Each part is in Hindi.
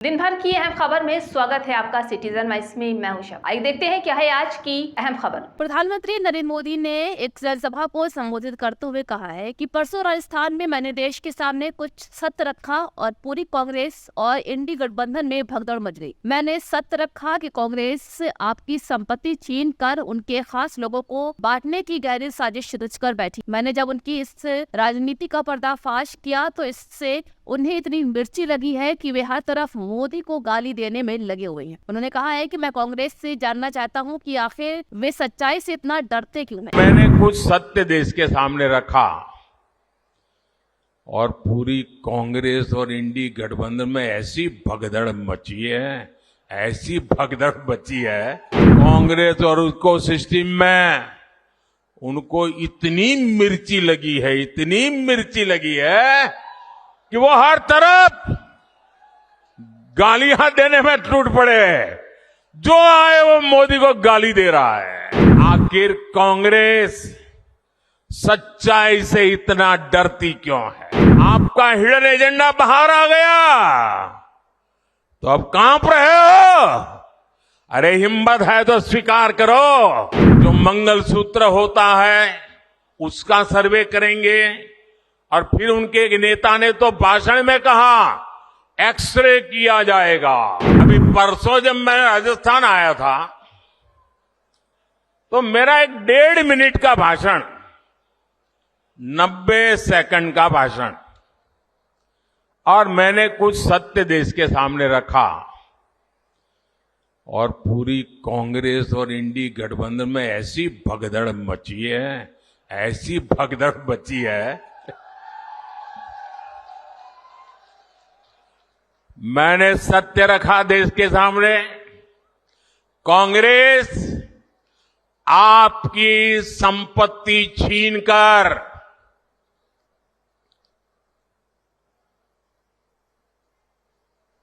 दिन भर की अहम खबर में स्वागत है आपका सिटीजन वाइस में। मैं हूं शब। आइए देखते हैं क्या है आज की अहम खबर। प्रधानमंत्री नरेंद्र मोदी ने एक जनसभा को संबोधित करते हुए कहा है कि परसों राजस्थान में मैंने देश के सामने कुछ सत्य रखा और पूरी कांग्रेस और इंडी गठबंधन में भगदड़ मच गई। मैंने सत्य रखा कि कांग्रेस आपकी संपत्ति छीन कर उनके खास लोगों को बांटने की गहरी साजिश रचकर बैठी। मैंने जब उनकी इस राजनीति का पर्दाफाश किया तो इससे उन्हें इतनी मिर्ची लगी है कि वे हर तरफ मोदी को गाली देने में लगे हुए हैं। उन्होंने कहा है कि मैं कांग्रेस से जानना चाहता हूं कि आखिर वे सच्चाई से इतना डरते क्यों हैं। मैंने कुछ सत्य देश के सामने रखा और पूरी कांग्रेस और इंडी गठबंधन में ऐसी भगदड़ मची है, ऐसी भगदड़ मची है। कांग्रेस और उसको सिस्टम में उनको इतनी मिर्ची लगी है, इतनी मिर्ची लगी है कि वो हर तरफ गालियां देने में टूट पड़े। जो आए वो मोदी को गाली दे रहा है। आखिर कांग्रेस सच्चाई से इतना डरती क्यों है? आपका हिडन एजेंडा बाहर आ गया तो अब कांप रहे हो। अरे हिम्मत है तो स्वीकार करो। जो मंगलसूत्र होता है उसका सर्वे करेंगे। और फिर उनके एक नेता ने तो भाषण में कहा एक्सरे किया जाएगा। अभी परसों जब मैं राजस्थान आया था तो मेरा एक 1.5 मिनट का भाषण, 90 सेकंड का भाषण, और मैंने कुछ सत्य देश के सामने रखा और पूरी कांग्रेस और इंडी गठबंधन में ऐसी भगदड़ मची है, ऐसी भगदड़ मची है। मैंने सत्य रखा देश के सामने। कांग्रेस आपकी संपत्ति छीनकर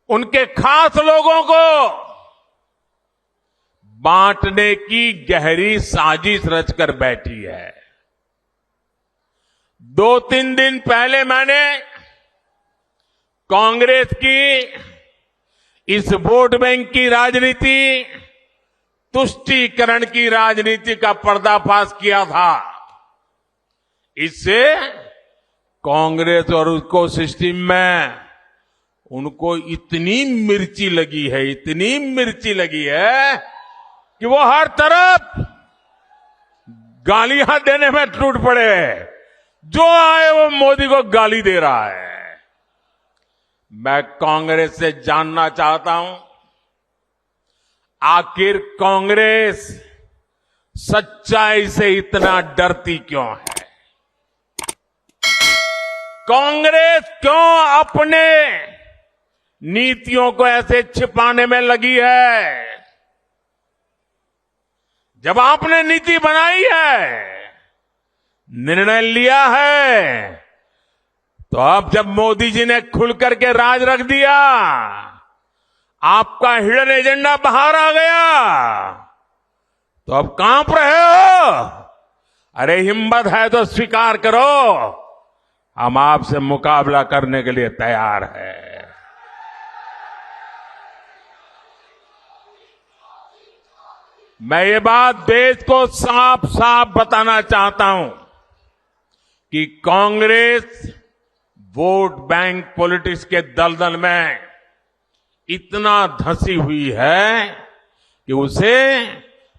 उनके खास लोगों को बांटने की गहरी साजिश रचकर बैठी है। 2-3 दिन पहले मैंने कांग्रेस की इस वोट बैंक की राजनीति, तुष्टीकरण की राजनीति का पर्दाफाश किया था। इससे कांग्रेस और उसको सिस्टम में उनको इतनी मिर्ची लगी है, इतनी मिर्ची लगी है कि वो हर तरफ गालियां देने में टूट पड़े। जो आए वो मोदी को गाली दे रहा है। मैं कांग्रेस से जानना चाहता हूं आखिर कांग्रेस सच्चाई से इतना डरती क्यों है? कांग्रेस क्यों अपने नीतियों को ऐसे छिपाने में लगी है? जब आपने नीति बनाई है, निर्णय लिया है, तो अब जब मोदी जी ने खुल करके राज रख दिया, आपका हिडन एजेंडा बाहर आ गया तो अब कांप रहे हो। अरे हिम्मत है तो स्वीकार करो, हम आपसे मुकाबला करने के लिए तैयार हैं। मैं ये बात देश को साफ साफ बताना चाहता हूं कि कांग्रेस वोट बैंक पॉलिटिक्स के दलदल में इतना धंसी हुई है कि उसे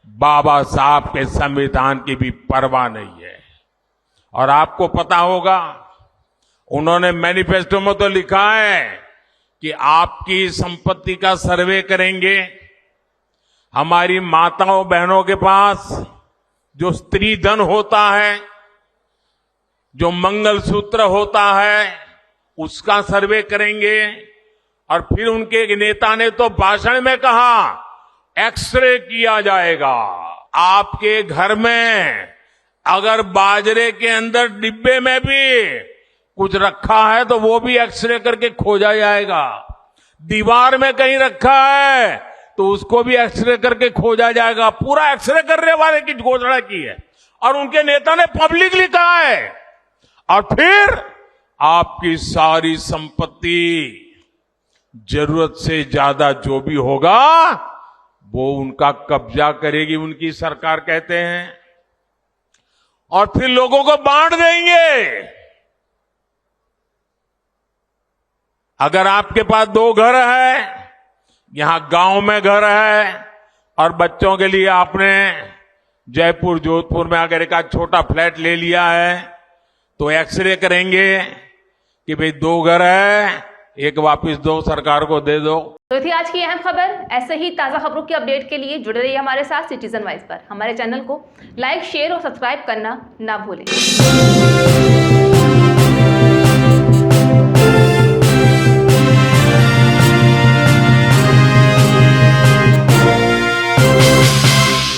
बाबा साहब के संविधान की भी परवाह नहीं है। और आपको पता होगा, उन्होंने मैनिफेस्टो में तो लिखा है कि आपकी संपत्ति का सर्वे करेंगे। हमारी माताओं बहनों के पास जो स्त्री धन होता है, जो मंगलसूत्र होता है, उसका सर्वे करेंगे। और फिर उनके एक नेता ने तो भाषण में कहा एक्सरे किया जाएगा। आपके घर में अगर बाजरे के अंदर डिब्बे में भी कुछ रखा है तो वो भी एक्सरे करके खोजा जाएगा। दीवार में कहीं रखा है तो उसको भी एक्सरे करके खोजा जाएगा। पूरा एक्सरे करने वाले की घोषणा की है और उनके नेता ने पब्लिकली कहा है। और फिर आपकी सारी संपत्ति जरूरत से ज्यादा जो भी होगा वो उनका कब्जा करेगी उनकी सरकार, कहते हैं, और फिर लोगों को बांट देंगे। अगर आपके पास 2 घर है, यहां गांव में घर है, और बच्चों के लिए आपने जयपुर जोधपुर में अगर एक छोटा फ्लैट ले लिया है, तो एक्सरे करेंगे कि भाई 2 घर है, एक वापस दो, सरकार को दे दो। तो थी आज की अहम खबर। ऐसे ही ताजा खबरों की अपडेट के लिए जुड़े रहिए हमारे साथ सिटीजन वाइज पर। हमारे चैनल को लाइक, शेयर और सब्सक्राइब करना ना भूलें।